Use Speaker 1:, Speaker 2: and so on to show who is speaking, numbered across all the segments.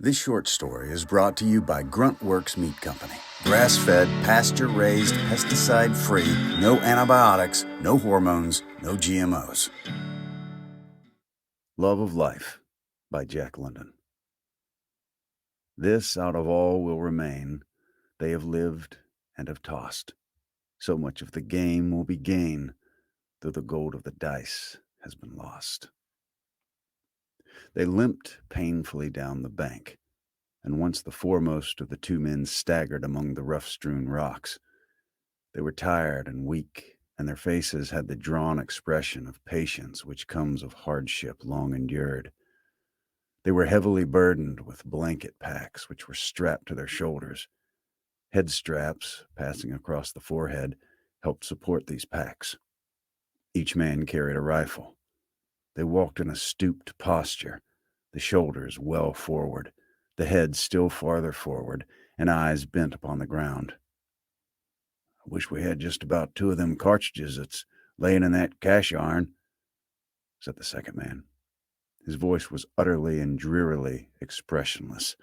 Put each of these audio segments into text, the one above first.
Speaker 1: This short story is brought to you by Gruntworks Meat Company. Grass-fed, pasture-raised, pesticide-free, no antibiotics, no hormones, no GMOs. Love of Life by Jack London. This out of all will remain. They have lived and have tossed. So much of the game will be gain, though the gold of the dice has been lost. They limped painfully down the bank, and once the foremost of the two men staggered among the rough-strewn rocks. They were tired and weak, and their faces had the drawn expression of patience which comes of hardship long endured. They were heavily burdened with blanket packs which were strapped to their shoulders. Head straps, passing across the forehead, helped support these packs. Each man carried a rifle. They walked in a stooped posture, the shoulders well forward, the head still farther forward, and eyes bent upon the ground. "I wish we had just about 2 of them cartridges that's laying in that cache iron," said the second man. His voice was utterly and drearily expressionless.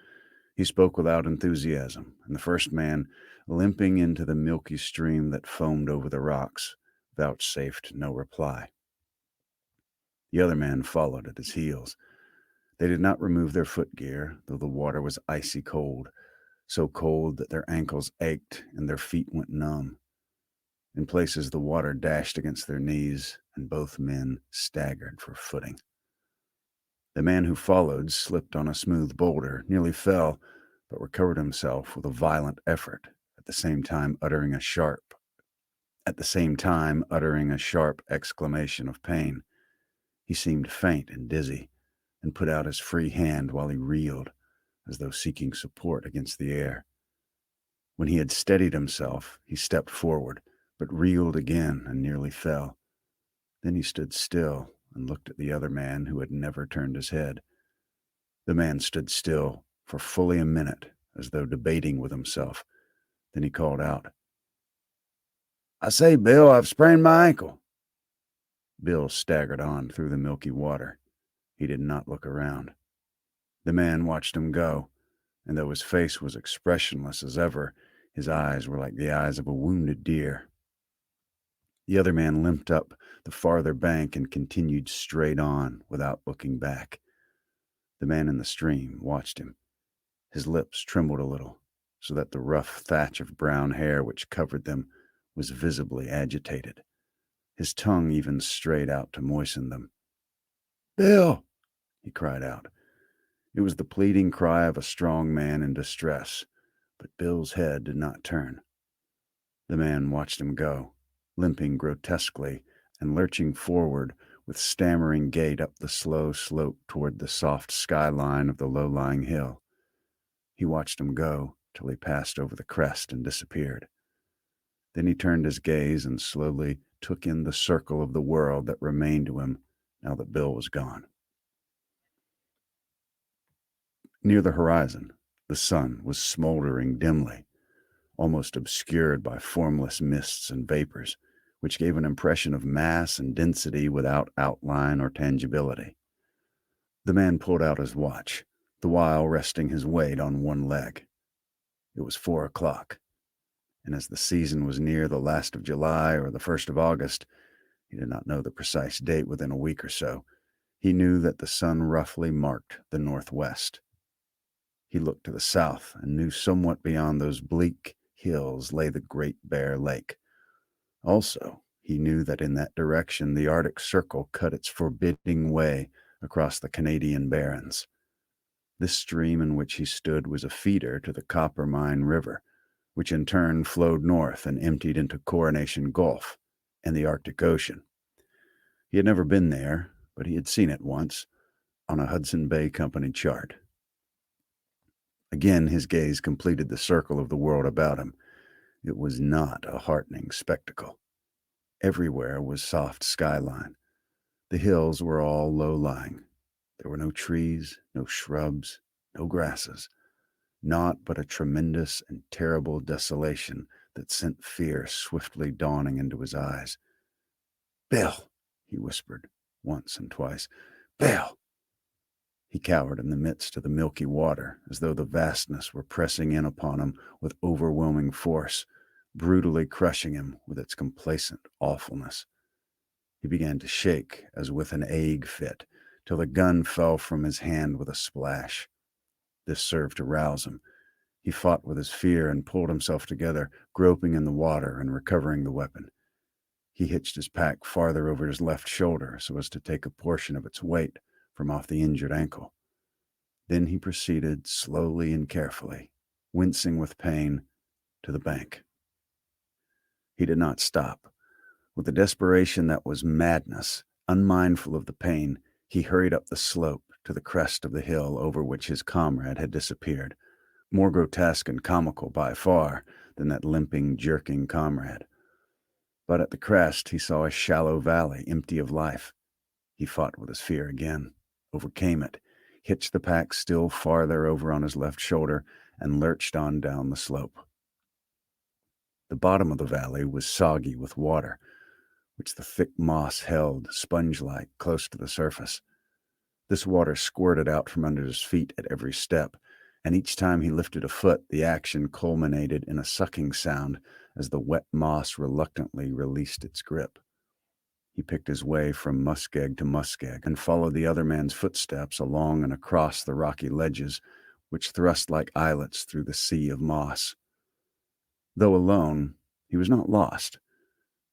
Speaker 1: He spoke without enthusiasm, and the first man, limping into the milky stream that foamed over the rocks, vouchsafed no reply. The other man followed at his heels. They did not remove their footgear, though the water was icy cold, so cold that their ankles ached and their feet went numb. In places the water dashed against their knees, and both men staggered for footing. The man who followed slipped on a smooth boulder, nearly fell, but recovered himself with a violent effort, at the same time uttering a sharp exclamation of pain. He seemed faint and dizzy, and put out his free hand while he reeled, as though seeking support against the air. When he had steadied himself, he stepped forward, but reeled again and nearly fell. Then he stood still and looked at the other man who had never turned his head. The man stood still for fully a minute, as though debating with himself. Then he called out, "I say, Bill, I've sprained my ankle." Bill staggered on through the milky water. He did not look around. The man watched him go, and though his face was expressionless as ever, his eyes were like the eyes of a wounded deer. The other man limped up the farther bank and continued straight on without looking back. The man in the stream watched him. His lips trembled a little, so that the rough thatch of brown hair which covered them was visibly agitated. His tongue even strayed out to moisten them. "Bill!" he cried out. It was the pleading cry of a strong man in distress, but Bill's head did not turn. The man watched him go, limping grotesquely and lurching forward with stammering gait up the slow slope toward the soft skyline of the low-lying hill. He watched him go till he passed over the crest and disappeared. Then he turned his gaze and slowly took in the circle of the world that remained to him now that Bill was gone. Near the horizon, the sun was smoldering dimly, almost obscured by formless mists and vapors, which gave an impression of mass and density without outline or tangibility. The man pulled out his watch, the while resting his weight on one leg. It was 4 o'clock, and as the season was near the last of July or the 1st of August, he did not know the precise date within a week or so, he knew that the sun roughly marked the northwest. He looked to the south and knew somewhat beyond those bleak hills lay the Great Bear Lake. Also, he knew that in that direction the Arctic Circle cut its forbidding way across the Canadian Barrens. This stream in which he stood was a feeder to the Coppermine River, which in turn flowed north and emptied into Coronation Gulf and the Arctic Ocean. He had never been there, but he had seen it once on a Hudson Bay Company chart. Again, his gaze completed the circle of the world about him. It was not a heartening spectacle. Everywhere was soft skyline. The hills were all low-lying. There were no trees, no shrubs, no grasses, naught but a tremendous and terrible desolation that sent fear swiftly dawning into his eyes. "Bill," he whispered once and twice. "Bill!" He cowered in the midst of the milky water, as though the vastness were pressing in upon him with overwhelming force, brutally crushing him with its complacent awfulness. He began to shake as with an ague fit, till the gun fell from his hand with a splash. This served to rouse him. He fought with his fear and pulled himself together, groping in the water and recovering the weapon. He hitched his pack farther over his left shoulder so as to take a portion of its weight from off the injured ankle. Then he proceeded slowly and carefully, wincing with pain, to the bank. He did not stop. With a desperation that was madness, unmindful of the pain, he hurried up the slope to the crest of the hill over which his comrade had disappeared, more grotesque and comical by far than that limping, jerking comrade. But at the crest he saw a shallow valley empty of life. He fought with his fear again, overcame it, hitched the pack still farther over on his left shoulder, and lurched on down the slope. The bottom of the valley was soggy with water, which the thick moss held, sponge-like, close to the surface. This water squirted out from under his feet at every step, and each time he lifted a foot, the action culminated in a sucking sound as the wet moss reluctantly released its grip. He picked his way from muskeg to muskeg and followed the other man's footsteps along and across the rocky ledges, which thrust like islets through the sea of moss. Though alone, he was not lost.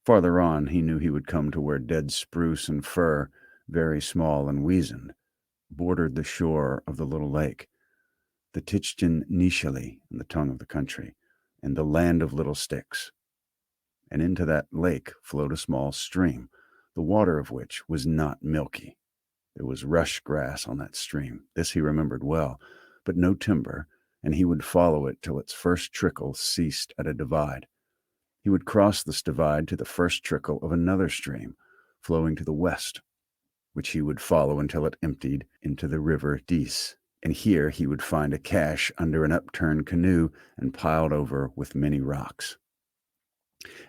Speaker 1: Farther on, he knew he would come to where dead spruce and fir, very small and weazened, bordered the shore of the little lake, the Tichtin Nishali in the tongue of the country, and the land of little sticks. And into that lake flowed a small stream, the water of which was not milky. There was rush grass on that stream. This he remembered well, but no timber, and he would follow it till its first trickle ceased at a divide. He would cross this divide to the first trickle of another stream, flowing to the west, which he would follow until it emptied into the river Dis, and here he would find a cache under an upturned canoe and piled over with many rocks.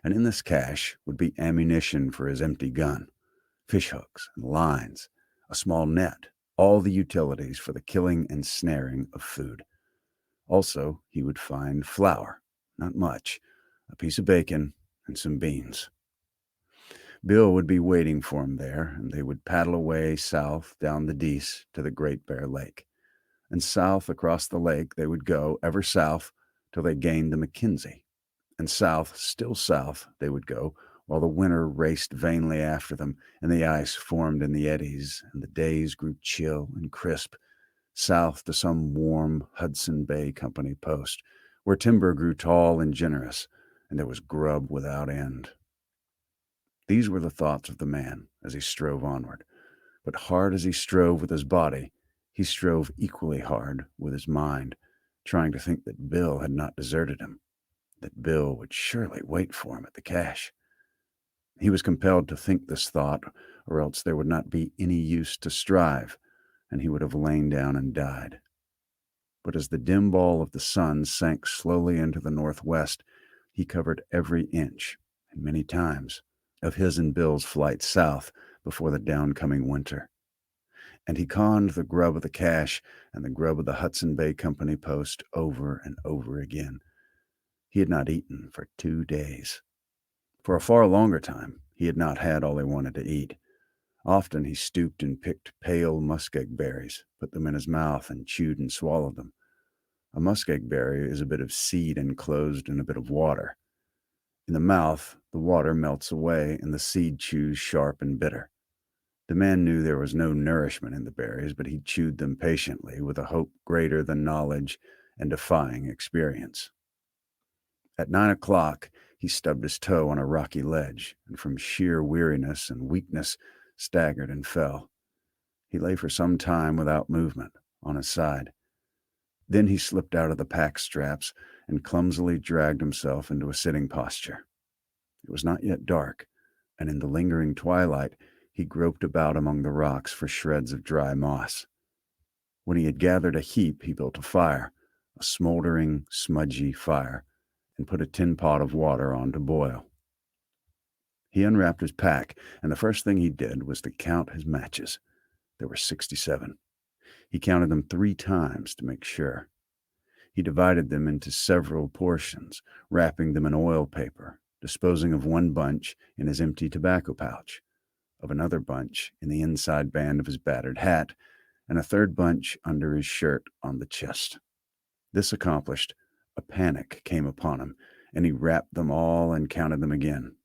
Speaker 1: And in this cache would be ammunition for his empty gun, fishhooks and lines, a small net, all the utilities for the killing and snaring of food. Also, he would find flour, not much, a piece of bacon, and some beans. Bill would be waiting for him there, and they would paddle away south down the Dis to the Great Bear Lake. And south across the lake they would go, ever south, till they gained the Mackenzie. And south, still south, they would go, while the winter raced vainly after them, and the ice formed in the eddies, and the days grew chill and crisp, south to some warm Hudson Bay Company post, where timber grew tall and generous, and there was grub without end. These were the thoughts of the man as he strove onward. But hard as he strove with his body, he strove equally hard with his mind, trying to think that Bill had not deserted him, that Bill would surely wait for him at the cache. He was compelled to think this thought, or else there would not be any use to strive, and he would have lain down and died. But as the dim ball of the sun sank slowly into the northwest, he covered every inch, and many times, of his and Bill's flight south before the downcoming winter. And he conned the grub of the cache and the grub of the Hudson Bay Company post over and over again. He had not eaten for 2 days. For a far longer time, he had not had all he wanted to eat. Often he stooped and picked pale muskeg berries, put them in his mouth, and chewed and swallowed them. A muskeg berry is a bit of seed enclosed in a bit of water. In the mouth, the water melts away, and the seed chews sharp and bitter. The man knew there was no nourishment in the berries, but he chewed them patiently with a hope greater than knowledge and defying experience. At 9 o'clock, he stubbed his toe on a rocky ledge, and from sheer weariness and weakness staggered and fell. He lay for some time without movement, on his side. Then he slipped out of the pack straps and clumsily dragged himself into a sitting posture. It was not yet dark, and in the lingering twilight he groped about among the rocks for shreds of dry moss. When he had gathered a heap, he built a fire, a smoldering, smudgy fire, and put a tin pot of water on to boil. He unwrapped his pack, and the first thing he did was to count his matches. There were 67. He counted them 3 times to make sure. He divided them into several portions, wrapping them in oil paper, disposing of one bunch in his empty tobacco pouch, of another bunch in the inside band of his battered hat, and a third bunch under his shirt on the chest. This accomplished, a panic came upon him, and he wrapped them all and counted them again.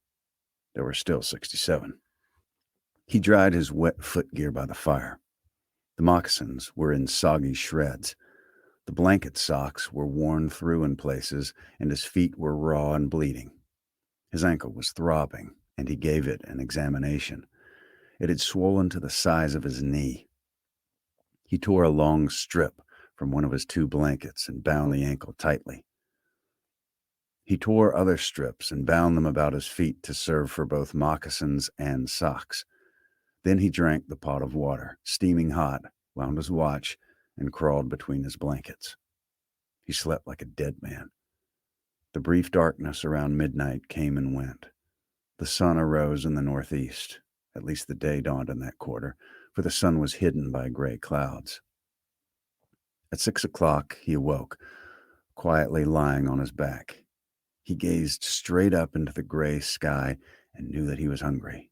Speaker 1: There were still 67. He dried his wet footgear by the fire. The moccasins were in soggy shreds. The blanket socks were worn through in places, and his feet were raw and bleeding. His ankle was throbbing, and he gave it an examination. It had swollen to the size of his knee. He tore a long strip from one of his 2 blankets and bound the ankle tightly. He tore other strips and bound them about his feet to serve for both moccasins and socks. Then he drank the pot of water, steaming hot, wound his watch, and crawled between his blankets. He slept like a dead man. The brief darkness around midnight came and went. The sun arose in the northeast. At least the day dawned in that quarter, for the sun was hidden by gray clouds. At 6 o'clock, he awoke, quietly lying on his back. He gazed straight up into the gray sky and knew that he was hungry.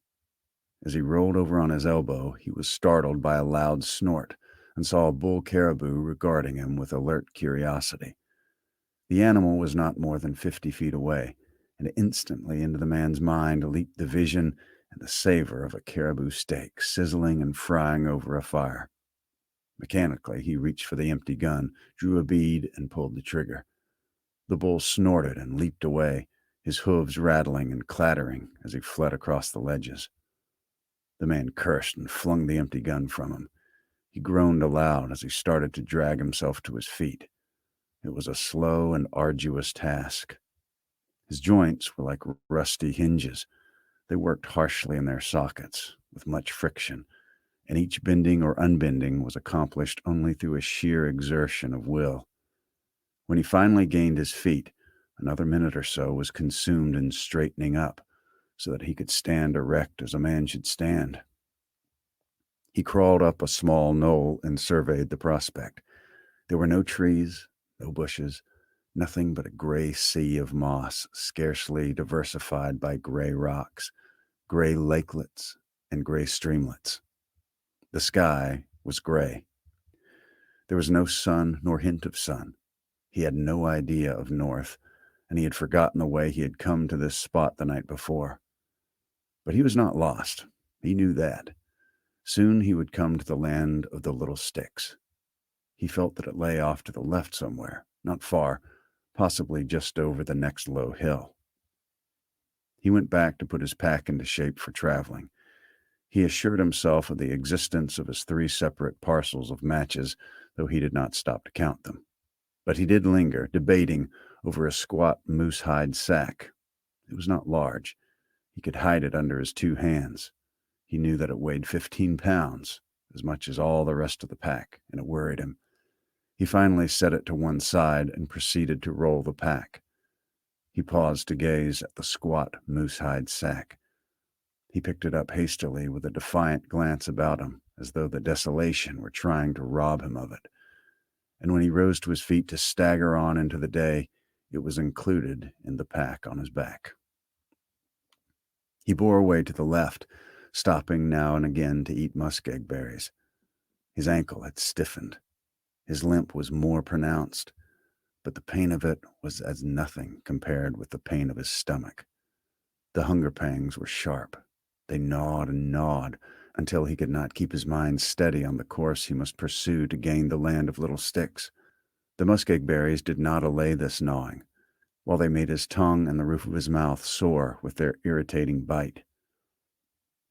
Speaker 1: As he rolled over on his elbow, he was startled by a loud snort and saw a bull caribou regarding him with alert curiosity. The animal was not more than 50 feet away, and instantly into the man's mind leaped the vision and the savor of a caribou steak sizzling and frying over a fire. Mechanically, he reached for the empty gun, drew a bead, and pulled the trigger. The bull snorted and leaped away, his hooves rattling and clattering as he fled across the ledges. The man cursed and flung the empty gun from him. He groaned aloud as he started to drag himself to his feet. It was a slow and arduous task. His joints were like rusty hinges. They worked harshly in their sockets, with much friction, and each bending or unbending was accomplished only through a sheer exertion of will. When he finally gained his feet, another minute or so was consumed in straightening up, so that he could stand erect as a man should stand. He crawled up a small knoll and surveyed the prospect. There were no trees, no bushes, nothing but a gray sea of moss, scarcely diversified by gray rocks, gray lakelets, and gray streamlets. The sky was gray. There was no sun nor hint of sun. He had no idea of north, and he had forgotten the way he had come to this spot the night before. But he was not lost. He knew that. Soon he would come to the land of the little sticks. He felt that it lay off to the left somewhere, not far, possibly just over the next low hill. He went back to put his pack into shape for traveling. He assured himself of the existence of his 3 separate parcels of matches, though he did not stop to count them. But he did linger, debating over a squat moose-hide sack. It was not large. He could hide it under his 2 hands. He knew that it weighed 15 pounds, as much as all the rest of the pack, and it worried him. He finally set it to one side and proceeded to roll the pack. He paused to gaze at the squat moose-hide sack. He picked it up hastily with a defiant glance about him, as though the desolation were trying to rob him of it. And when he rose to his feet to stagger on into the day, it was included in the pack on his back. He bore away to the left, stopping now and again to eat muskeg berries. His ankle had stiffened. His limp was more pronounced, but the pain of it was as nothing compared with the pain of his stomach. The hunger pangs were sharp. They gnawed and gnawed until he could not keep his mind steady on the course he must pursue to gain the land of little sticks. The muskeg berries did not allay this gnawing, while they made his tongue and the roof of his mouth sore with their irritating bite.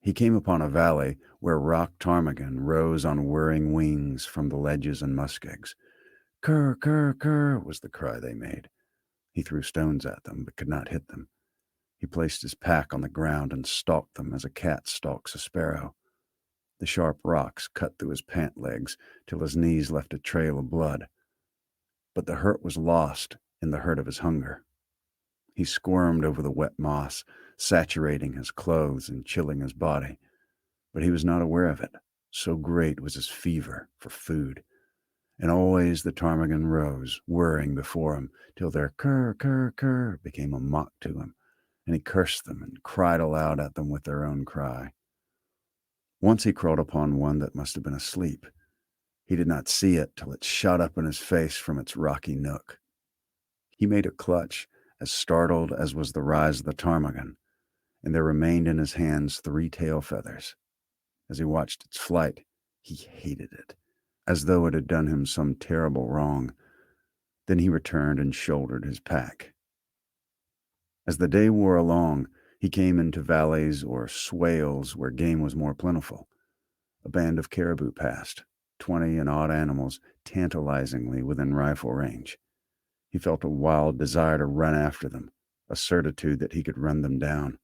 Speaker 1: He came upon a valley where rock ptarmigan rose on whirring wings from the ledges and muskegs. "Cur, cur, cur," was the cry they made. He threw stones at them, but could not hit them. He placed his pack on the ground and stalked them as a cat stalks a sparrow. The sharp rocks cut through his pant legs till his knees left a trail of blood. But the hurt was lost in the hurt of his hunger. He squirmed over the wet moss, saturating his clothes and chilling his body. But he was not aware of it. So great was his fever for food. And always the ptarmigan rose, whirring before him, till their kurr, kurr, kurr became a mock to him, and he cursed them and cried aloud at them with their own cry. Once he crawled upon one that must have been asleep. He did not see it till it shot up in his face from its rocky nook. He made a clutch, as startled as was the rise of the ptarmigan, and there remained in his hands 3 tail feathers. As he watched its flight, he hated it, as though it had done him some terrible wrong. Then he returned and shouldered his pack. As the day wore along, he came into valleys or swales where game was more plentiful. A band of caribou passed, 20 and odd animals tantalizingly within rifle range. He felt a wild desire to run after them, a certitude that he could run them down.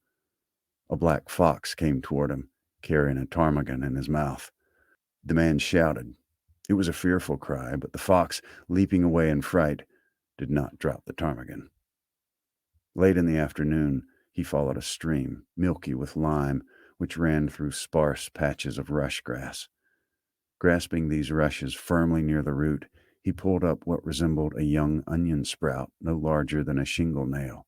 Speaker 1: A black fox came toward him, carrying a ptarmigan in his mouth. The man shouted. It was a fearful cry, but the fox, leaping away in fright, did not drop the ptarmigan. Late in the afternoon, he followed a stream, milky with lime, which ran through sparse patches of rush grass. Grasping these rushes firmly near the root, he pulled up what resembled a young onion sprout no larger than a shingle nail.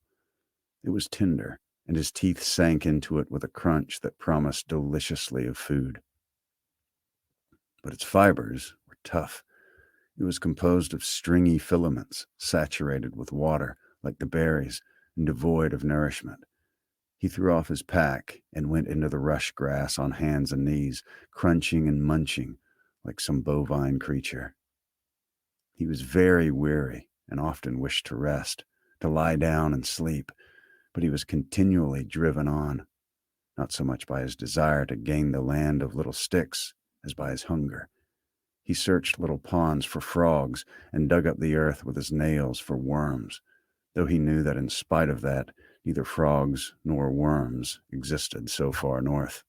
Speaker 1: It was tender, and his teeth sank into it with a crunch that promised deliciously of food. But its fibers were tough. It was composed of stringy filaments, saturated with water, like the berries, and devoid of nourishment. He threw off his pack and went into the rush grass on hands and knees, crunching and munching like some bovine creature. He was very weary and often wished to rest, to lie down and sleep, but he was continually driven on, not so much by his desire to gain the land of little sticks as by his hunger. He searched little ponds for frogs and dug up the earth with his nails for worms, though he knew that in spite of that, neither frogs nor worms existed so far north.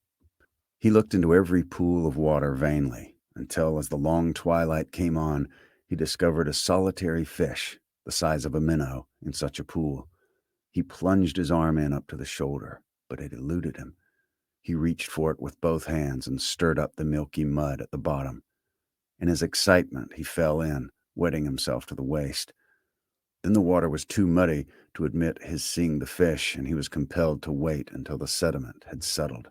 Speaker 1: He looked into every pool of water vainly, until, as the long twilight came on, he discovered a solitary fish, the size of a minnow, in such a pool. He plunged his arm in up to the shoulder, but it eluded him. He reached for it with both hands and stirred up the milky mud at the bottom. In his excitement, he fell in, wetting himself to the waist. Then the water was too muddy to admit his seeing the fish, and he was compelled to wait until the sediment had settled.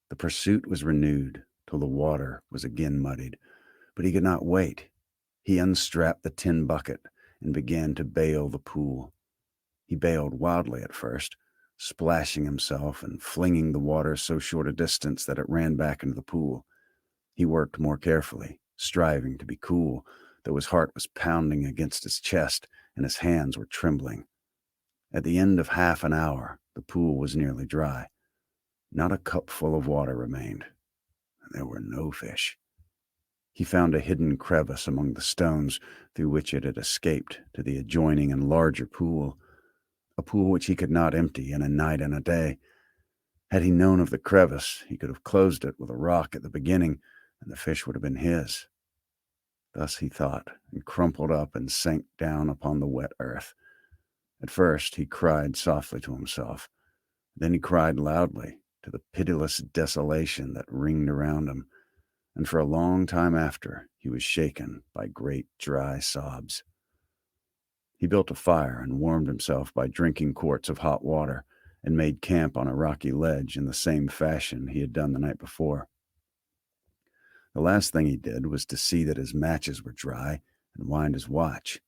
Speaker 1: The pursuit was renewed till the water was again muddied, but he could not wait. He unstrapped the tin bucket and began to bail the pool. He bailed wildly at first, splashing himself and flinging the water so short a distance that it ran back into the pool. He worked more carefully, striving to be cool, though his heart was pounding against his chest and his hands were trembling. At the end of half an hour, the pool was nearly dry. Not a cupful of water remained, and there were no fish. He found a hidden crevice among the stones through which it had escaped to the adjoining and larger pool, a pool which he could not empty in a night and a day. Had he known of the crevice, he could have closed it with a rock at the beginning, and the fish would have been his. Thus he thought, and crumpled up and sank down upon the wet earth. At first he cried softly to himself. Then he cried loudly, to the pitiless desolation that ringed around him, and for a long time after he was shaken by great dry sobs. He built a fire and warmed himself by drinking quarts of hot water, and made camp on a rocky ledge in the same fashion he had done the night before. The last thing he did was to see that his matches were dry and wind his watch.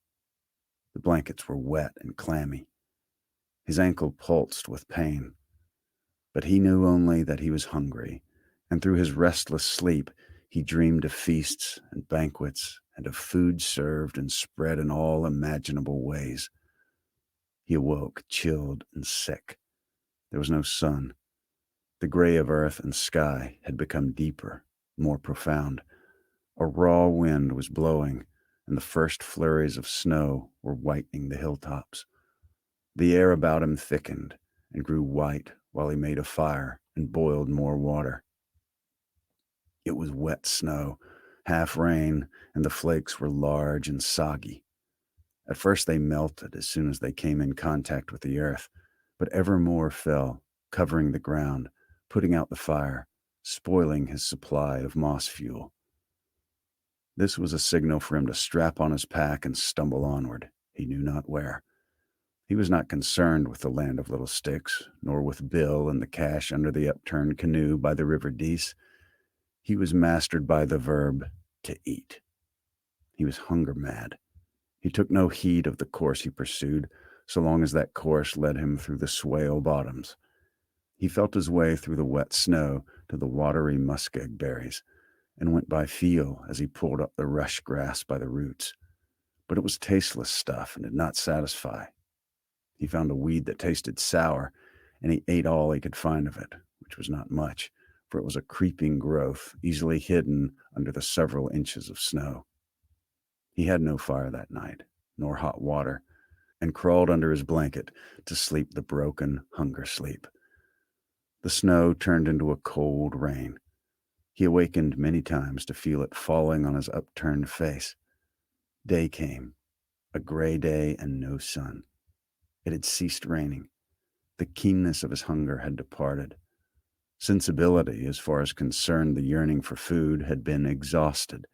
Speaker 1: The blankets were wet and clammy. His ankle pulsed with pain. But he knew only that he was hungry, and through his restless sleep he dreamed of feasts and banquets and of food served and spread in all imaginable ways. He awoke chilled and sick. There was no sun. The gray of earth and sky had become deeper, more profound. A raw wind was blowing, and the first flurries of snow were whitening the hilltops. The air about him thickened and grew white while he made a fire and boiled more water. It was wet snow, half rain, and the flakes were large and soggy. At first they melted as soon as they came in contact with the earth, but ever more fell, covering the ground, putting out the fire, spoiling his supply of moss fuel. This was a signal for him to strap on his pack and stumble onward, he knew not where. He was not concerned with the land of little sticks, nor with Bill and the cache under the upturned canoe by the river Dease. He was mastered by the verb to eat. He was hunger mad. He took no heed of the course he pursued, so long as that course led him through the swale bottoms. He felt his way through the wet snow to the watery muskeg berries, and went by feel as he pulled up the rush grass by the roots. But it was tasteless stuff and did not satisfy. He found a weed that tasted sour, and he ate all he could find of it, which was not much, for it was a creeping growth, easily hidden under the several inches of snow. He had no fire that night, nor hot water, and crawled under his blanket to sleep the broken hunger sleep. The snow turned into a cold rain. He awakened many times to feel it falling on his upturned face. Day came, a gray day and no sun. It had ceased raining. The keenness of his hunger had departed. Sensibility, as far as concerned the yearning for food, had been exhausted.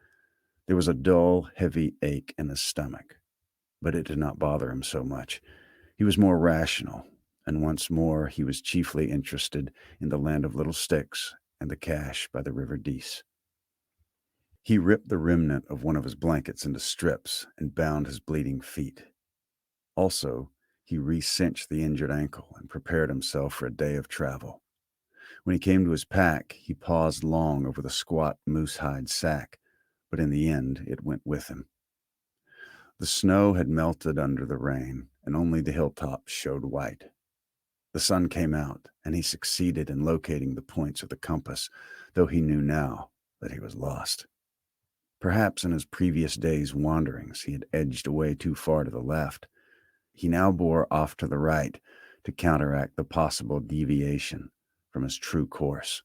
Speaker 1: There was a dull, heavy ache in his stomach, but it did not bother him so much. He was more rational, and once more he was chiefly interested in the land of little sticks and the cache by the river Dease. He ripped the remnant of one of his blankets into strips and bound his bleeding feet. Also, he re-cinched the injured ankle and prepared himself for a day of travel. When he came to his pack, he paused long over the squat moose-hide sack, but in the end it went with him. The snow had melted under the rain, and only the hilltops showed white. The sun came out, and he succeeded in locating the points of the compass, though he knew now that he was lost. Perhaps in his previous days' wanderings he had edged away too far to the left. He now bore off to the right to counteract the possible deviation from his true course.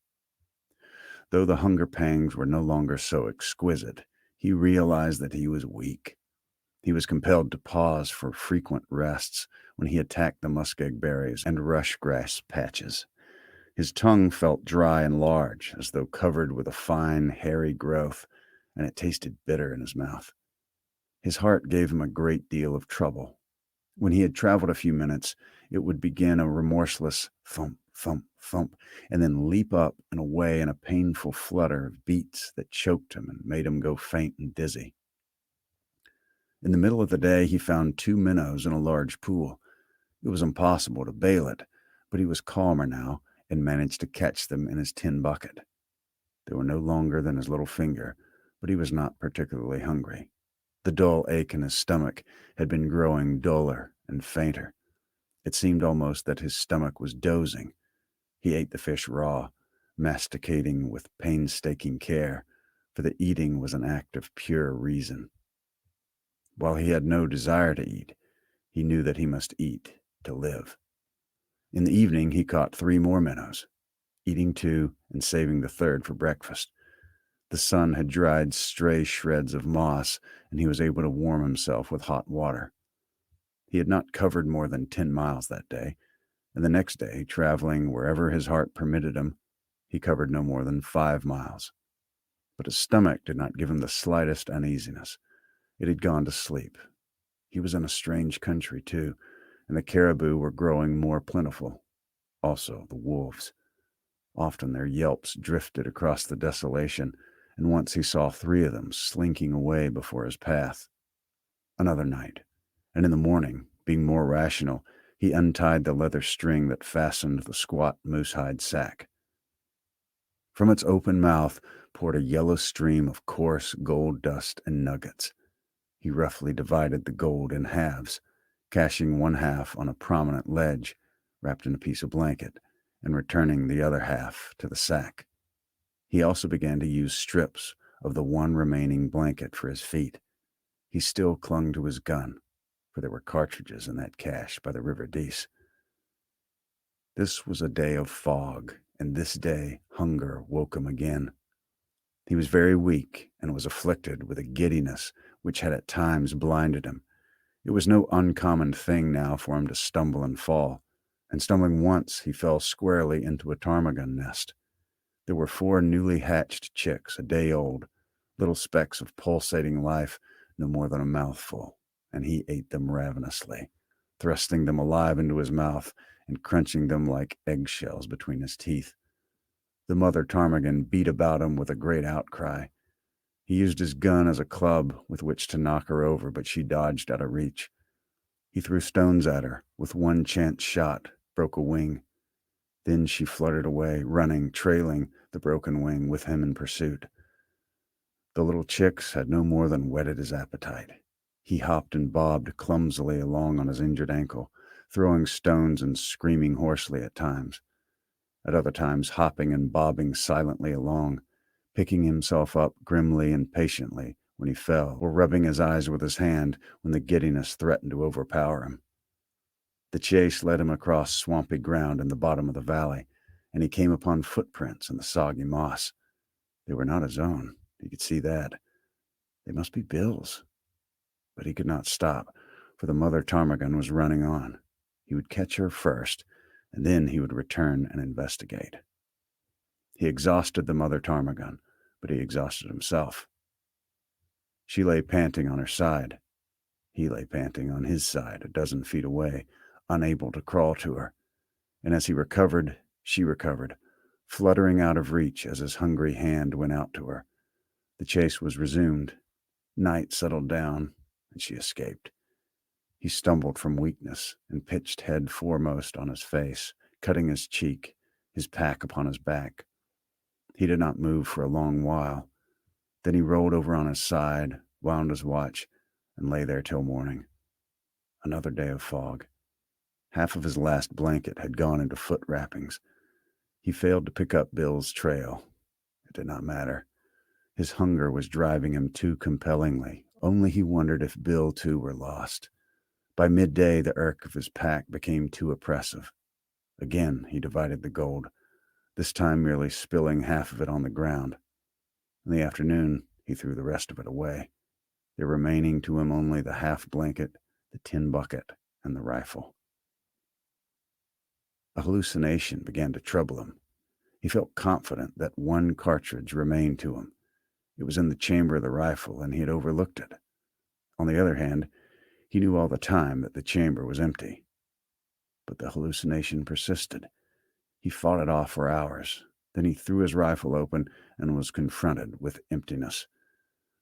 Speaker 1: Though the hunger pangs were no longer so exquisite, he realized that he was weak. He was compelled to pause for frequent rests when he attacked the muskeg berries and rush grass patches. His tongue felt dry and large, as though covered with a fine, hairy growth, and it tasted bitter in his mouth. His heart gave him a great deal of trouble. When he had traveled a few minutes, it would begin a remorseless thump, thump, thump, and then leap up and away in a painful flutter of beats that choked him and made him go faint and dizzy. In the middle of the day, he found 2 minnows in a large pool. It was impossible to bail it, but he was calmer now and managed to catch them in his tin bucket. They were no longer than his little finger, but he was not particularly hungry. The dull ache in his stomach had been growing duller and fainter. It seemed almost that his stomach was dozing. He ate the fish raw, masticating with painstaking care, for the eating was an act of pure reason. While he had no desire to eat, he knew that he must eat to live. In the evening, he caught 3 more minnows, eating 2 and saving the third for breakfast. The sun had dried stray shreds of moss, and he was able to warm himself with hot water. He had not covered more than 10 miles that day, and the next day, traveling wherever his heart permitted him, he covered no more than 5 miles. But his stomach did not give him the slightest uneasiness. It had gone to sleep. He was in a strange country, too, and the caribou were growing more plentiful. Also, the wolves. Often their yelps drifted across the desolation, and once he saw 3 of them slinking away before his path. Another night, and in the morning, being more rational, he untied the leather string that fastened the squat moose-hide sack. From its open mouth poured a yellow stream of coarse gold dust and nuggets. He roughly divided the gold in halves, caching 1/2 on a prominent ledge, wrapped in a piece of blanket, and returning the other half to the sack. He also began to use strips of the one remaining blanket for his feet. He still clung to his gun, for there were cartridges in that cache by the river Dease. This was a day of fog, and this day hunger woke him again. He was very weak and was afflicted with a giddiness which had at times blinded him. It was no uncommon thing now for him to stumble and fall, and stumbling once, he fell squarely into a ptarmigan nest. There were 4 newly hatched chicks, a day old, little specks of pulsating life, no more than a mouthful, and he ate them ravenously, thrusting them alive into his mouth and crunching them like eggshells between his teeth. The mother ptarmigan beat about him with a great outcry. He used his gun as a club with which to knock her over, but she dodged out of reach. He threw stones at her with one chance shot, broke a wing. Then she fluttered away, running, trailing the broken wing with him in pursuit. The little chicks had no more than whetted his appetite. He hopped and bobbed clumsily along on his injured ankle, throwing stones and screaming hoarsely at times. At other times, hopping and bobbing silently along, picking himself up grimly and patiently when he fell, or rubbing his eyes with his hand when the giddiness threatened to overpower him. The chase led him across swampy ground in the bottom of the valley, and he came upon footprints in the soggy moss. They were not his own. He could see that. They must be Bill's. But he could not stop, for the mother ptarmigan was running on. He would catch her first, and then he would return and investigate. He exhausted the mother ptarmigan, but he exhausted himself. She lay panting on her side. He lay panting on his side, a dozen feet away, unable to crawl to her. And as he recovered, she recovered, fluttering out of reach as his hungry hand went out to her. The chase was resumed. Night settled down, and she escaped. He stumbled from weakness and pitched head foremost on his face, cutting his cheek, his pack upon his back. He did not move for a long while. Then he rolled over on his side, wound his watch, and lay there till morning. Another day of fog. Half of his last blanket had gone into foot wrappings. He failed to pick up Bill's trail. It did not matter. His hunger was driving him too compellingly. Only he wondered if Bill, too, were lost. By midday, the irk of his pack became too oppressive. Again, he divided the gold, this time merely spilling half of it on the ground. In the afternoon, he threw the rest of it away, there remaining to him only the half blanket, the tin bucket, and the rifle. A hallucination began to trouble him. He felt confident that one cartridge remained to him. It was in the chamber of the rifle, and he had overlooked it. On the other hand, he knew all the time that the chamber was empty. But the hallucination persisted. He fought it off for hours. Then he threw his rifle open and was confronted with emptiness.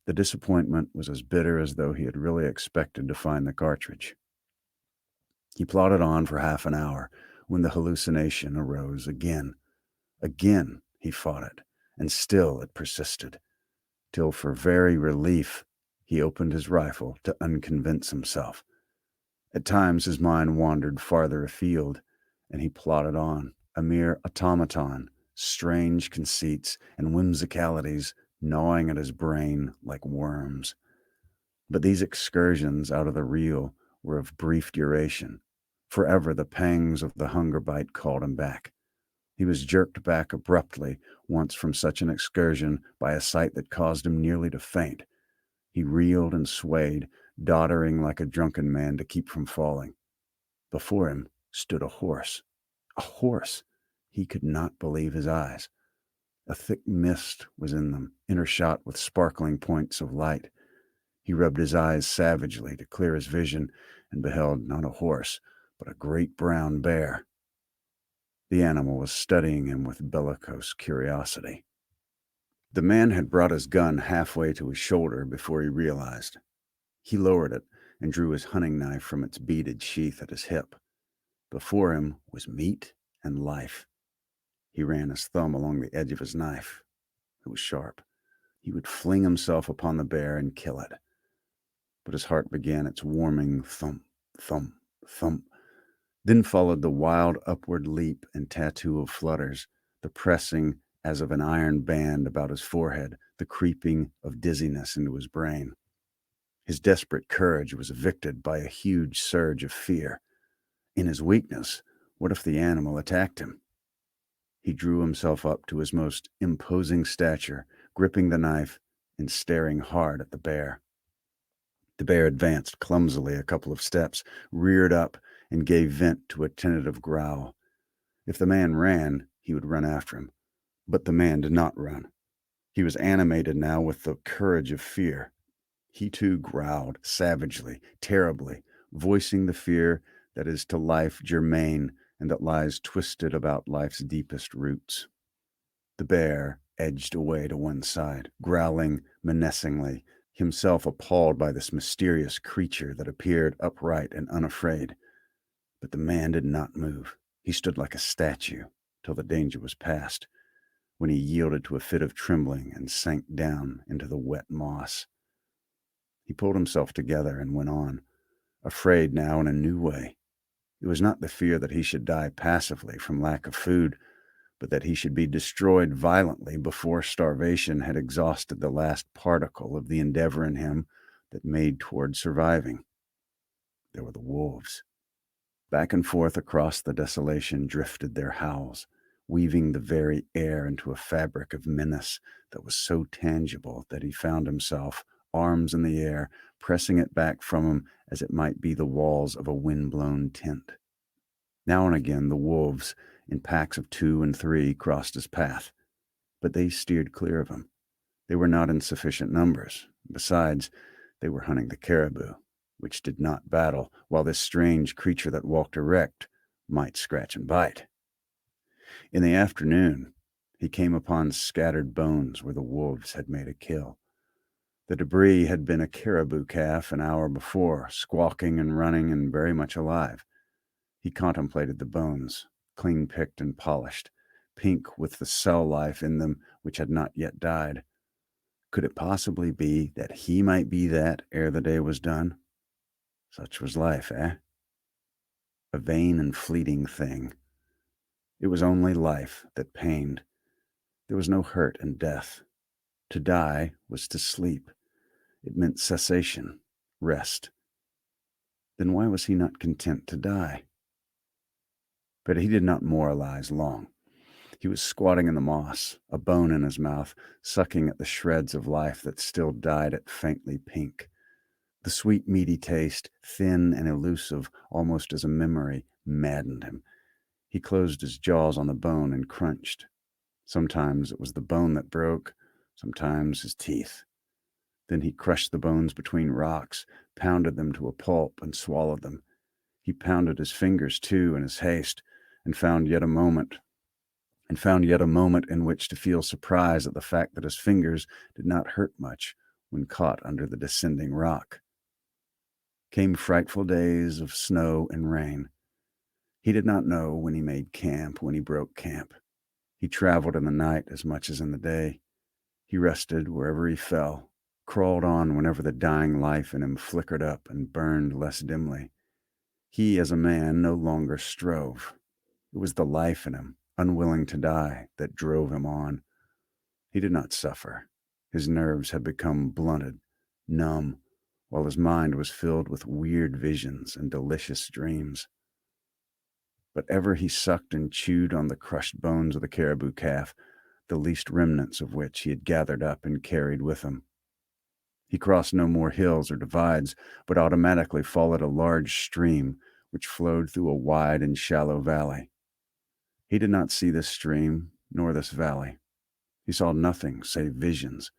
Speaker 1: The disappointment was as bitter as though he had really expected to find the cartridge. He plodded on for half an hour when the hallucination arose again. Again he fought it, and still it persisted, till for very relief he opened his rifle to unconvince himself. At times his mind wandered farther afield, and he plodded on, a mere automaton, strange conceits and whimsicalities gnawing at his brain like worms. But these excursions out of the real were of brief duration. Forever the pangs of the hunger bite called him back. He was jerked back abruptly once from such an excursion by a sight that caused him nearly to faint. He reeled and swayed, doddering like a drunken man to keep from falling. Before him stood a horse. A horse! He could not believe his eyes. A thick mist was in them, intershot with sparkling points of light. He rubbed his eyes savagely to clear his vision and beheld not a horse, but a great brown bear. The animal was studying him with bellicose curiosity. The man had brought his gun halfway to his shoulder before he realized. He lowered it and drew his hunting knife from its beaded sheath at his hip. Before him was meat and life. He ran his thumb along the edge of his knife. It was sharp. He would fling himself upon the bear and kill it. But his heart began its warming thump, thump, thump. Then followed the wild upward leap and tattoo of flutters, the pressing as of an iron band about his forehead, the creeping of dizziness into his brain. His desperate courage was evicted by a huge surge of fear. In his weakness, what if the animal attacked him? He drew himself up to his most imposing stature, gripping the knife and staring hard at the bear. The bear advanced clumsily a couple of steps, reared up, and gave vent to a tentative growl. If the man ran, he would run after him. But the man did not run. He was animated now with the courage of fear. He too growled savagely, terribly, voicing the fear that is to life germane and that lies twisted about life's deepest roots. The bear edged away to one side, growling menacingly, himself appalled by this mysterious creature that appeared upright and unafraid. But the man did not move. He stood like a statue till the danger was past, when he yielded to a fit of trembling and sank down into the wet moss. He pulled himself together and went on, afraid now in a new way. It was not the fear that he should die passively from lack of food, but that he should be destroyed violently before starvation had exhausted the last particle of the endeavor in him that made toward surviving. There were the wolves. Back and forth across the desolation drifted their howls, weaving the very air into a fabric of menace that was so tangible that he found himself, arms in the air, pressing it back from him as it might be the walls of a wind-blown tent. Now and again the wolves, in packs of 2 and 3, crossed his path, but they steered clear of him. They were not in sufficient numbers. Besides, they were hunting the caribou, which did not battle, while this strange creature that walked erect might scratch and bite. In the afternoon, he came upon scattered bones where the wolves had made a kill. The debris had been a caribou calf an hour before, squawking and running and very much alive. He contemplated the bones, clean picked and polished, pink with the cell life in them which had not yet died. Could it possibly be that he might be that ere the day was done? Such was life, eh? A vain and fleeting thing. It was only life that pained. There was no hurt in death. To die was to sleep. It meant cessation, rest. Then why was he not content to die? But he did not moralize long. He was squatting in the moss, a bone in his mouth, sucking at the shreds of life that still dyed it faintly pink. The sweet, meaty taste, thin and elusive, almost as a memory, maddened him. He closed his jaws on the bone and crunched. Sometimes it was the bone that broke, sometimes his teeth. Then he crushed the bones between rocks, pounded them to a pulp, and swallowed them. He pounded his fingers, too, in his haste, and found yet a moment in which to feel surprise at the fact that his fingers did not hurt much when caught under the descending rock. Came frightful days of snow and rain. He did not know when he made camp, when he broke camp. He traveled in the night as much as in the day. He rested wherever he fell, crawled on whenever the dying life in him flickered up and burned less dimly. He, as a man, no longer strove. It was the life in him, unwilling to die, that drove him on. He did not suffer. His nerves had become blunted, numb, while his mind was filled with weird visions and delicious dreams. But ever he sucked and chewed on the crushed bones of the caribou calf, the least remnants of which he had gathered up and carried with him. He crossed no more hills or divides, but automatically followed a large stream which flowed through a wide and shallow valley. He did not see this stream nor this valley. He saw nothing save visions.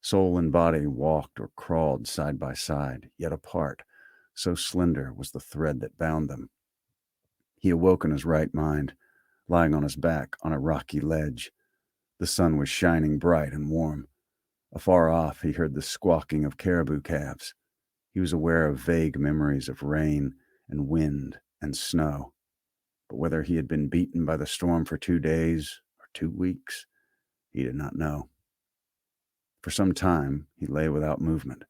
Speaker 1: Soul and body walked or crawled side by side, yet apart, so slender was the thread that bound them. He awoke in his right mind, lying on his back on a rocky ledge. The sun was shining bright and warm. Afar off, he heard the squawking of caribou calves. He was aware of vague memories of rain and wind and snow. But whether he had been beaten by the storm for 2 days or 2 weeks, he did not know. For some time, he lay without movement,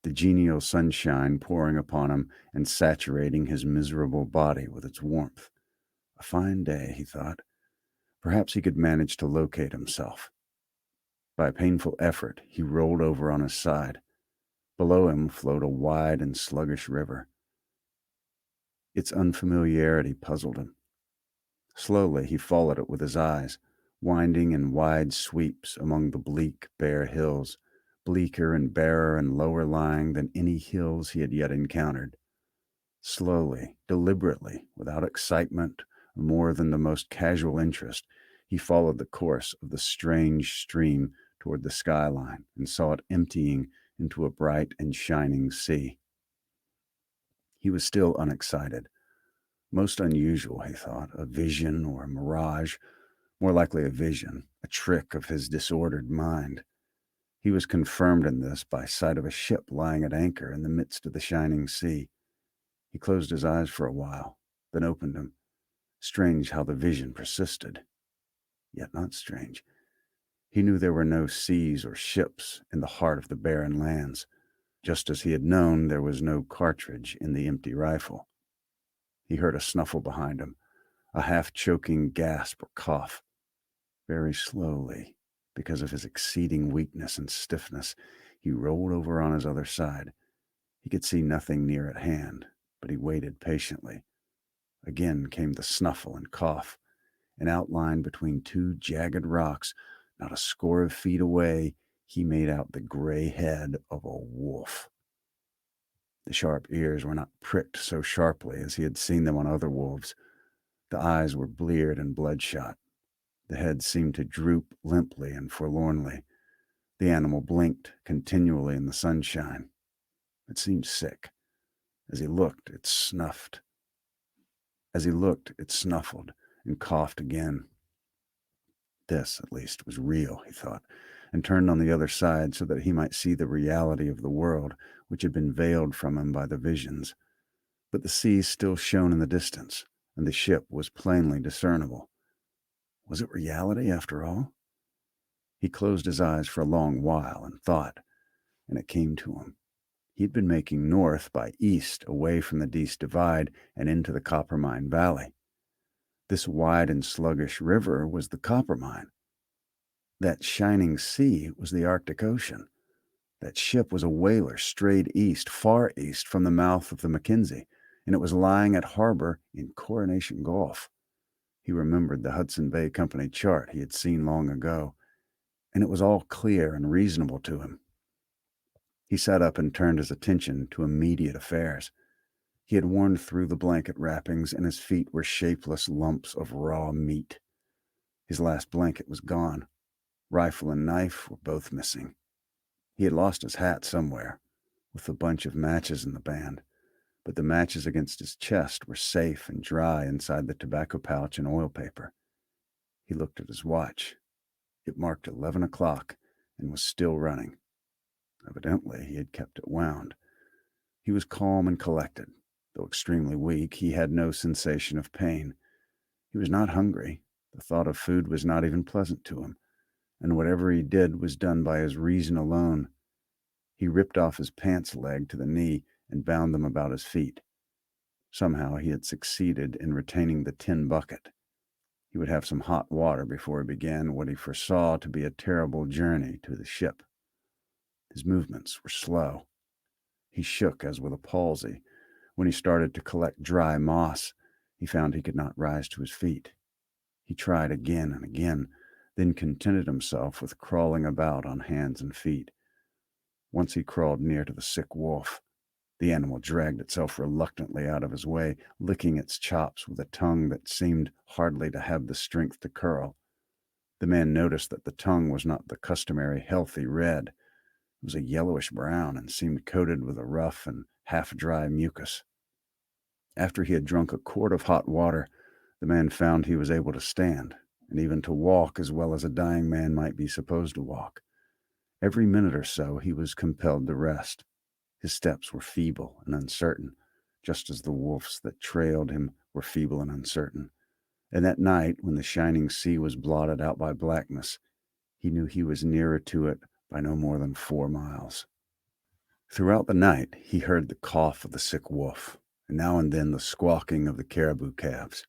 Speaker 1: the genial sunshine pouring upon him and saturating his miserable body with its warmth. A fine day, he thought. Perhaps he could manage to locate himself. By a painful effort, he rolled over on his side. Below him flowed a wide and sluggish river. Its unfamiliarity puzzled him. Slowly, he followed it with his eyes, winding in wide sweeps among the bleak, bare hills, bleaker and barer and lower lying than any hills he had yet encountered. Slowly, deliberately, without excitement or more than the most casual interest, he followed the course of the strange stream toward the skyline and saw it emptying into a bright and shining sea. He was still unexcited. Most unusual, he thought, a vision or a mirage, more likely a vision, a trick of his disordered mind. He was confirmed in this by sight of a ship lying at anchor in the midst of the shining sea. He closed his eyes for a while, then opened them. Strange how the vision persisted. Yet not strange. He knew there were no seas or ships in the heart of the barren lands, just as he had known there was no cartridge in the empty rifle. He heard a snuffle behind him, a half-choking gasp or cough. Very slowly, because of his exceeding weakness and stiffness, he rolled over on his other side. He could see nothing near at hand, but he waited patiently. Again came the snuffle and cough. An outline between two jagged rocks, not a score of feet away, he made out the gray head of a wolf. The sharp ears were not pricked so sharply as he had seen them on other wolves. The eyes were bleared and bloodshot. The head seemed to droop limply and forlornly. The animal blinked continually in the sunshine. It seemed sick. As he looked, it snuffled and coughed again. This, at least, was real, he thought, and turned on the other side so that he might see the reality of the world, which had been veiled from him by the visions. But the sea still shone in the distance, and the ship was plainly discernible. Was it reality, after all? He closed his eyes for a long while and thought, and it came to him. He'd been making north by east, away from the Dease Divide and into the Coppermine Valley. This wide and sluggish river was the Coppermine. That shining sea was the Arctic Ocean. That ship was a whaler strayed east, far east from the mouth of the Mackenzie, and it was lying at harbor in Coronation Gulf. He remembered the Hudson Bay Company chart he had seen long ago, and it was all clear and reasonable to him. He sat up and turned his attention to immediate affairs. He had worn through the blanket wrappings, and his feet were shapeless lumps of raw meat. His last blanket was gone. Rifle and knife were both missing. He had lost his hat somewhere, with a bunch of matches in the band, but the matches against his chest were safe and dry inside the tobacco pouch and oil paper. He looked at his watch. It marked 11 o'clock and was still running. Evidently, he had kept it wound. He was calm and collected. Though extremely weak, he had no sensation of pain. He was not hungry. The thought of food was not even pleasant to him, and whatever he did was done by his reason alone. He ripped off his pants leg to the knee and bound them about his feet. Somehow he had succeeded in retaining the tin bucket. He would have some hot water before he began what he foresaw to be a terrible journey to the ship. His movements were slow. He shook as with a palsy. When he started to collect dry moss, he found he could not rise to his feet. He tried again and again, then contented himself with crawling about on hands and feet. Once he crawled near to the sick wolf. The animal dragged itself reluctantly out of his way, licking its chops with a tongue that seemed hardly to have the strength to curl. The man noticed that the tongue was not the customary healthy red. It was a yellowish brown and seemed coated with a rough and half-dry mucus. After he had drunk a quart of hot water, the man found he was able to stand, and even to walk as well as a dying man might be supposed to walk. Every minute or so he was compelled to rest. His steps were feeble and uncertain, just as the wolf's that trailed him were feeble and uncertain. And that night, when the shining sea was blotted out by blackness, he knew he was nearer to it by no more than 4 miles. Throughout the night, he heard the cough of the sick wolf, and now and then the squawking of the caribou calves.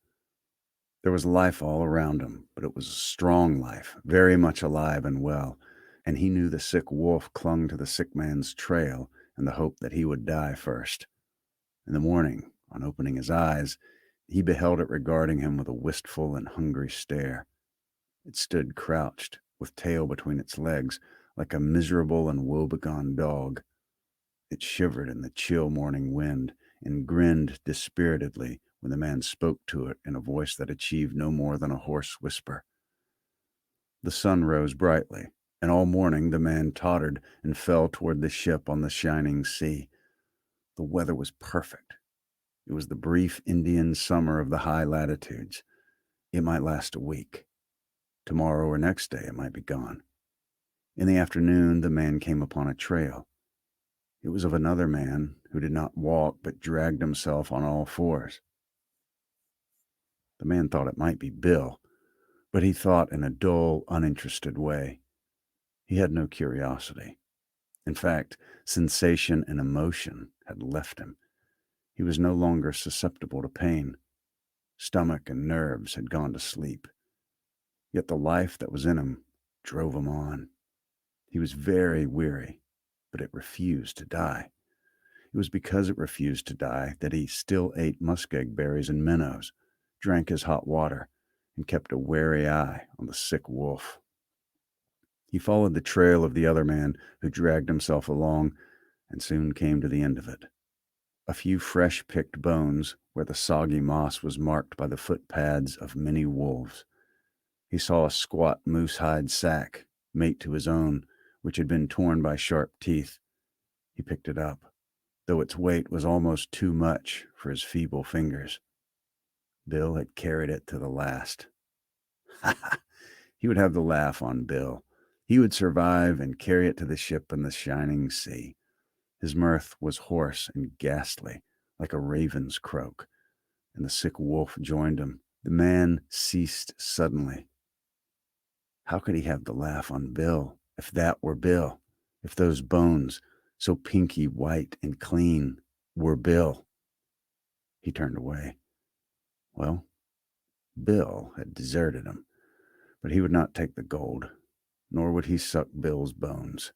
Speaker 1: There was life all around him, but it was a strong life, very much alive and well, and he knew the sick wolf clung to the sick man's trail in the hope that he would die first. In the morning, on opening his eyes, he beheld it regarding him with a wistful and hungry stare. It stood crouched, with tail between its legs, like a miserable and woebegone dog. It shivered in the chill morning wind and grinned dispiritedly when the man spoke to it in a voice that achieved no more than a hoarse whisper. The sun rose brightly, And all morning the man tottered and fell toward the ship on the shining sea. The weather was perfect. It was the brief Indian summer of the high latitudes. It might last a week. Tomorrow or next day it might be gone. In the afternoon, the man came upon a trail. It was of another man who did not walk but dragged himself on all fours. The man thought it might be Bill, but he thought in a dull, uninterested way. He had no curiosity. In fact, sensation and emotion had left him. He was no longer susceptible to pain. Stomach and nerves had gone to sleep. Yet the life that was in him drove him on. He was very weary, but it refused to die. It was because it refused to die that he still ate muskeg berries and minnows, drank his hot water, and kept a wary eye on the sick wolf. He followed the trail of the other man who dragged himself along and soon came to the end of it. A few fresh-picked bones where the soggy moss was marked by the footpads of many wolves. He saw a squat moose-hide sack, mate to his own, which had been torn by sharp teeth. He picked it up, though its weight was almost too much for his feeble fingers. Bill had carried it to the last. He would have the laugh on Bill. He would survive and carry it to the ship in the shining sea. His mirth was hoarse and ghastly, like a raven's croak, and the sick wolf joined him. The man ceased suddenly. How could he have the laugh on Bill, if that were Bill? If those bones, so pinky white and clean, were Bill? He turned away. Well, Bill had deserted him, but he would not take the gold, nor would he suck Bill's bones.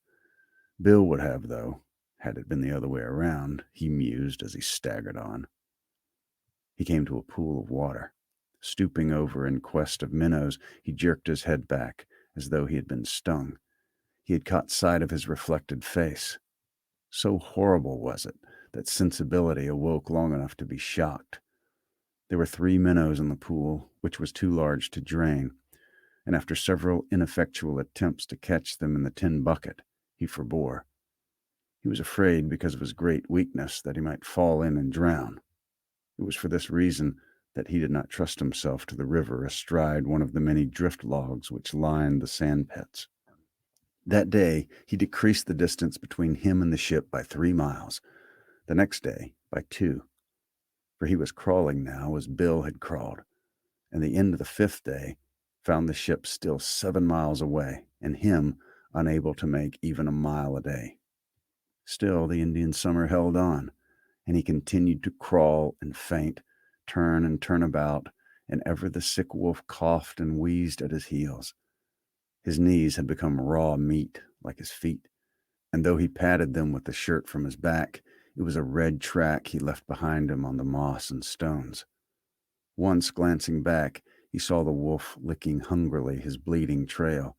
Speaker 1: Bill would have, though, had it been the other way around, he mused as he staggered on. He came to a pool of water. Stooping over in quest of minnows, he jerked his head back, as though he had been stung. He had caught sight of his reflected face. So horrible was it that sensibility awoke long enough to be shocked. There were 3 minnows in the pool, which was too large to drain, and after several ineffectual attempts to catch them in the tin bucket, he forbore. He was afraid, because of his great weakness, that he might fall in and drown. It was for this reason that he did not trust himself to the river astride one of the many drift logs which lined the sand pits. That day he decreased the distance between him and the ship by 3 miles, the next day by 2, for he was crawling now as Bill had crawled, and the end of the 5th day found the ship still 7 miles away, and him unable to make even a mile a day. Still the Indian summer held on, and he continued to crawl and faint, turn and turn about, and ever the sick wolf coughed and wheezed at his heels. His knees had become raw meat, like his feet, and though he patted them with the shirt from his back, it was a red track he left behind him on the moss and stones. Once, glancing back, he saw the wolf licking hungrily his bleeding trail,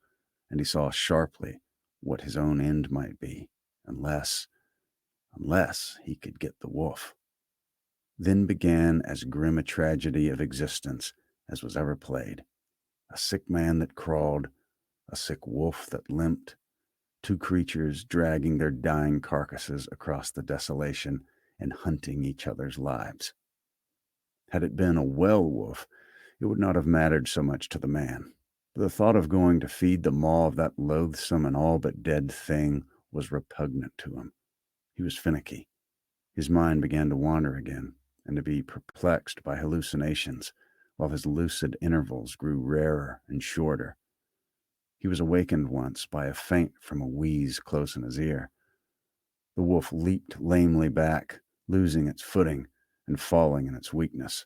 Speaker 1: and he saw sharply what his own end might be, unless he could get the wolf. Then began as grim a tragedy of existence as was ever played. A sick man that crawled, a sick wolf that limped, 2 creatures dragging their dying carcasses across the desolation and hunting each other's lives. Had it been a well-wolf, it would not have mattered so much to the man. But the thought of going to feed the maw of that loathsome and all but dead thing was repugnant to him. He was finicky. His mind began to wander again, and to be perplexed by hallucinations, while his lucid intervals grew rarer and shorter. He was awakened once by a feint from a wheeze close in his ear. The wolf leaped lamely back, losing its footing and falling in its weakness.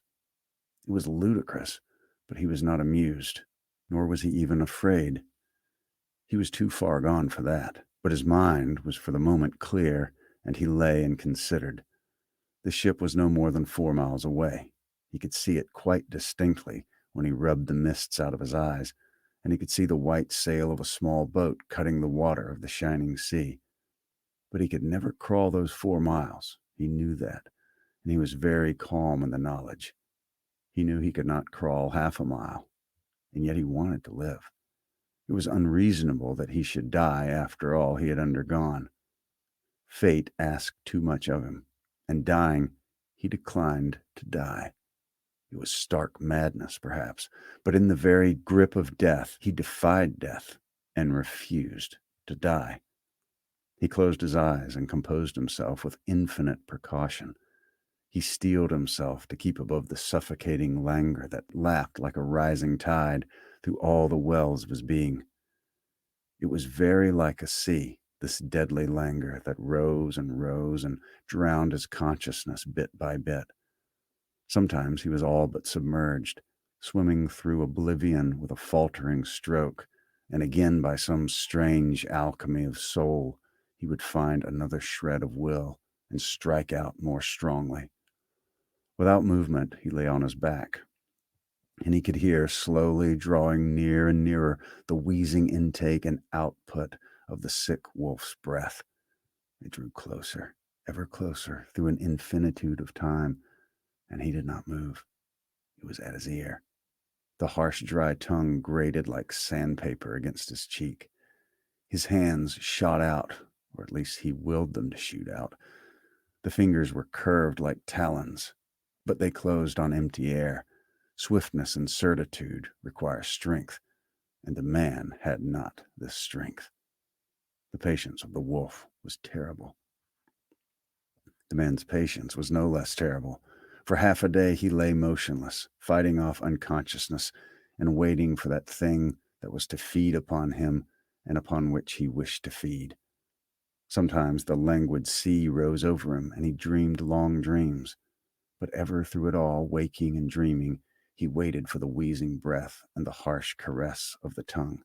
Speaker 1: It was ludicrous, but he was not amused, nor was he even afraid. He was too far gone for that, but his mind was for the moment clear, and he lay and considered. The ship was no more than 4 miles away. He could see it quite distinctly when he rubbed the mists out of his eyes, and he could see the white sail of a small boat cutting the water of the shining sea. But he could never crawl those 4 miles. He knew that, and he was very calm in the knowledge. He knew he could not crawl half a mile, and yet he wanted to live. It It was unreasonable that he should die after all he had undergone. Fate asked too much of him, and dying, he declined to die. It was stark madness, perhaps, but in the very grip of death, he defied death and refused to die. He closed his eyes and composed himself with infinite precaution. He steeled himself to keep above the suffocating languor that lapped like a rising tide through all the wells of his being. It was very like a sea, this deadly languor that rose and drowned his consciousness bit by bit. Sometimes he was all but submerged, swimming through oblivion with a faltering stroke, and again by some strange alchemy of soul, he would find another shred of will and strike out more strongly. Without movement, he lay on his back, and he could hear, slowly drawing near and nearer, the wheezing intake and output of the sick wolf's breath. It drew closer, ever closer, through an infinitude of time, and he did not move. It was at his ear. The harsh, dry tongue grated like sandpaper against his cheek. His hands shot out, or at least he willed them to shoot out. The fingers were curved like talons, but they closed on empty air. Swiftness and certitude require strength, and the man had not this strength. The patience of the wolf was terrible. The man's patience was no less terrible. For half a day he lay motionless, fighting off unconsciousness and waiting for that thing that was to feed upon him and upon which he wished to feed. Sometimes the languid sea rose over him and he dreamed long dreams, but ever through it all, waking and dreaming, he waited for the wheezing breath and the harsh caress of the tongue.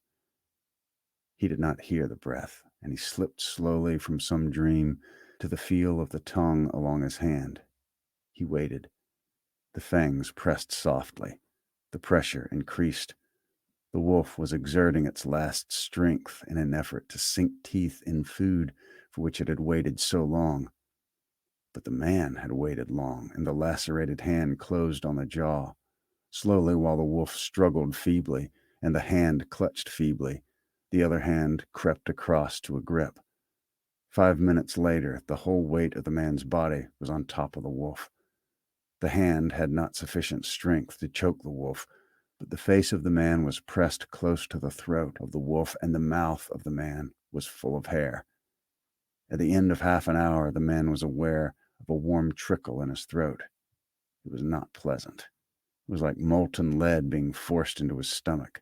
Speaker 1: He did not hear the breath, and he slipped slowly from some dream to the feel of the tongue along his hand. He waited. The fangs pressed softly. The pressure increased. The wolf was exerting its last strength in an effort to sink teeth in food for which it had waited so long. But the man had waited long, and the lacerated hand closed on the jaw. Slowly, while the wolf struggled feebly, and the hand clutched feebly, the other hand crept across to a grip. 5 minutes later, the whole weight of the man's body was on top of the wolf. The hand had not sufficient strength to choke the wolf, but the face of the man was pressed close to the throat of the wolf, and the mouth of the man was full of hair. At the end of half an hour, the man was aware of a warm trickle in his throat. It was not pleasant. It was like molten lead being forced into his stomach,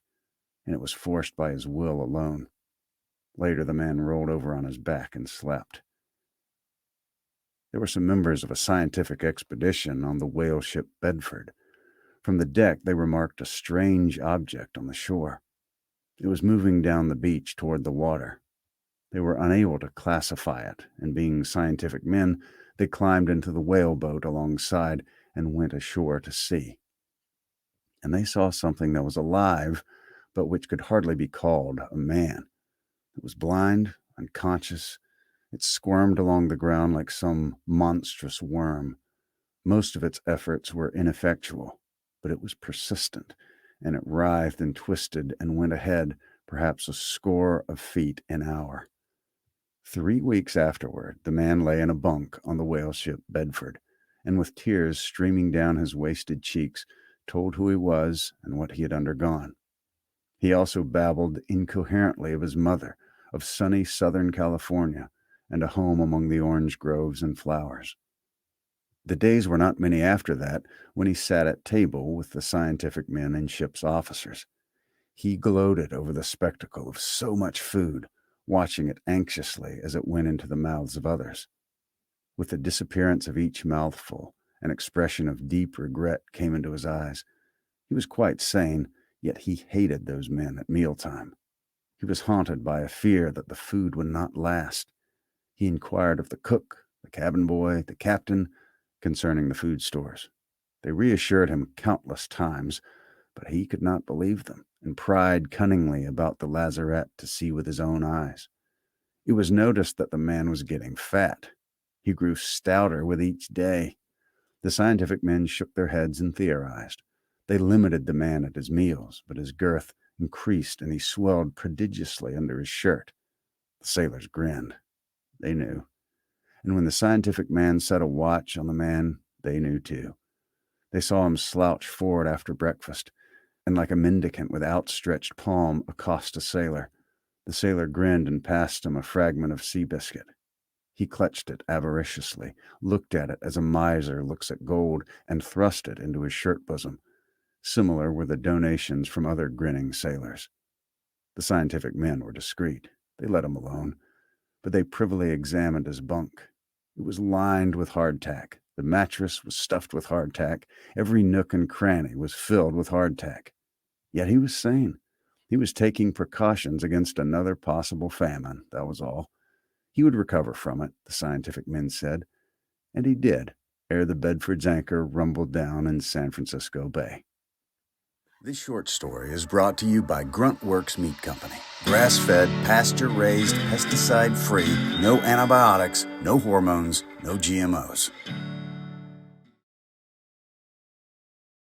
Speaker 1: and it was forced by his will alone. Later, the man rolled over on his back and slept. There were some members of a scientific expedition on the whale ship Bedford. From the deck, they remarked a strange object on the shore. It was moving down the beach toward the water. They were unable to classify it, and being scientific men, they climbed into the whaleboat alongside and went ashore to see. And they saw something that was alive, but which could hardly be called a man. It was blind, unconscious. It squirmed along the ground like some monstrous worm. Most of its efforts were ineffectual, but it was persistent, and it writhed and twisted and went ahead perhaps a score of feet an hour. 3 weeks afterward, the man lay in a bunk on the whale ship Bedford, and with tears streaming down his wasted cheeks, told who he was and what he had undergone. He also babbled incoherently of his mother, of sunny Southern California, and a home among the orange groves and flowers. The days were not many after that when he sat at table with the scientific men and ship's officers. He gloated over the spectacle of so much food, watching it anxiously as it went into the mouths of others. With the disappearance of each mouthful, an expression of deep regret came into his eyes. He was quite sane, yet he hated those men at mealtime. He was haunted by a fear that the food would not last. He inquired of the cook, the cabin boy, the captain, concerning the food stores. They reassured him countless times, but he could not believe them, and pried cunningly about the lazarette to see with his own eyes. It was noticed that the man was getting fat. He grew stouter with each day. The scientific men shook their heads and theorized. They limited the man at his meals, but his girth increased, and he swelled prodigiously under his shirt. The sailors grinned. They knew. And when the scientific man set a watch on the man, they knew too. They saw him slouch forward after breakfast, and like a mendicant with outstretched palm accost a sailor. The sailor grinned and passed him a fragment of sea biscuit. He clutched it avariciously, looked at it as a miser looks at gold, and thrust it into his shirt bosom. Similar were the donations from other grinning sailors. The scientific men were discreet. They let him alone, but they privily examined his bunk. It was lined with hardtack. The mattress was stuffed with hardtack. Every nook and cranny was filled with hardtack. Yet he was sane. He was taking precautions against another possible famine, that was all. He would recover from it, the scientific men said, and he did, ere the Bedford's anchor rumbled down in San Francisco Bay. This short story is brought to you by Gruntworks Meat Company. Grass-fed, pasture-raised, pesticide-free, no antibiotics, no hormones, no GMOs.